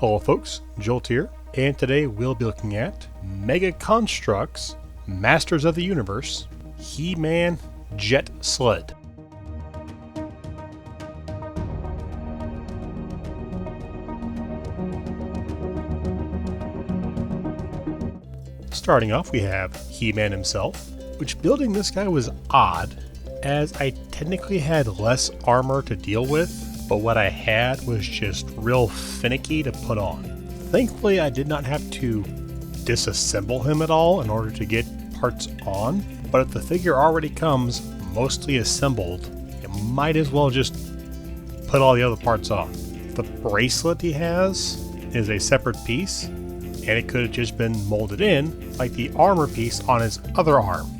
Hello folks, Jolt here, and today we'll be looking at Mega Construx Masters of the Universe He-Man Jet Sled. Starting off, we have He-Man himself, which building this guy was odd, as I technically had less armor to deal with, but what I had was just real finicky to put on. Thankfully, I did not have to disassemble him at all in order to get parts on, but if the figure already comes mostly assembled, you might as well just put all the other parts on. The bracelet he has is a separate piece, and it could have just been molded in like the armor piece on his other arm.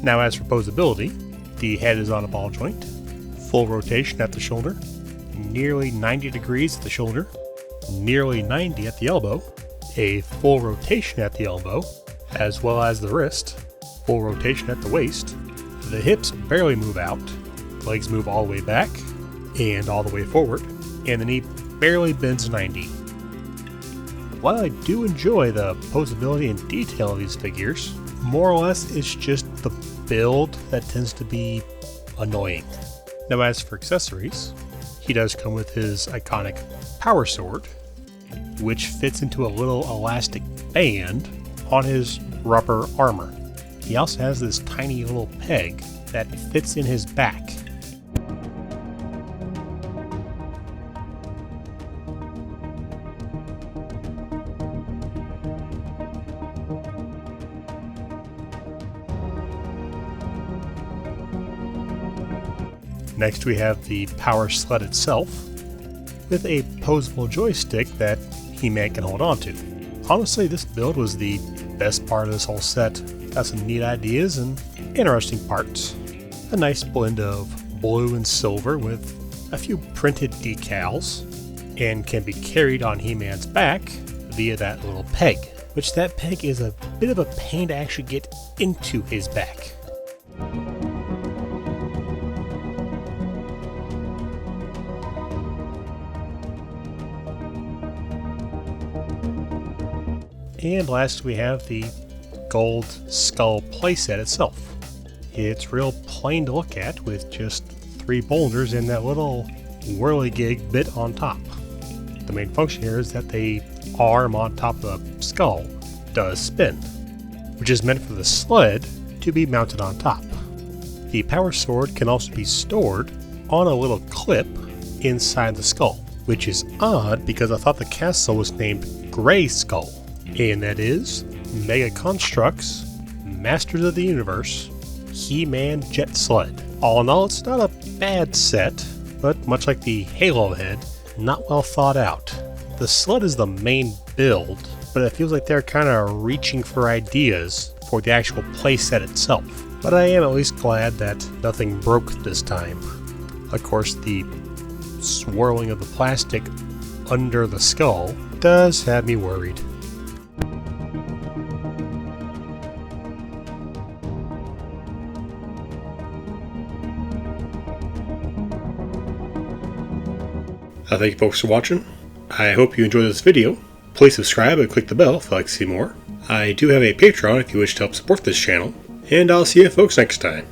Now as for posability, the head is on a ball joint, full rotation at the shoulder, nearly 90 degrees at the shoulder, nearly 90 at the elbow, a full rotation at the elbow, as well as the wrist, full rotation at the waist. The hips barely move out, legs move all the way back and all the way forward, and the knee barely bends 90. While I do enjoy the posability and detail of these figures, more or less it's just the build that tends to be annoying. Now as for accessories, he does come with his iconic power sword, which fits into a little elastic band on his rubber armor. He also has this tiny little peg that fits in his back. Next we have the power sled itself, with a posable joystick that He-Man can hold on to. Honestly, this build was the best part of this whole set. Got some neat ideas and interesting parts. A nice blend of blue and silver with a few printed decals, and can be carried on He-Man's back via that little peg, which that peg is a bit of a pain to actually get into his back. And last we have the gold skull playset itself. It's real plain to look at with just 3 boulders and that little whirligig bit on top. The main function here is that the arm on top of the skull does spin, which is meant for the sled to be mounted on top. The power sword can also be stored on a little clip inside the skull, which is odd because I thought the castle was named Gray Skull. And that is Mega Construx Masters of the Universe He-Man Jet Sled. All in all, it's not a bad set, but much like the Halo head, not well thought out. The sled is the main build, but it feels like they're kind of reaching for ideas for the actual playset itself. But I am at least glad that nothing broke this time. Of course, the swirling of the plastic under the skull does have me worried. Thank you folks for watching. I hope you enjoyed this video. Please subscribe and click the bell if you'd like to see more. I do have a Patreon if you wish to help support this channel. And I'll see you folks next time.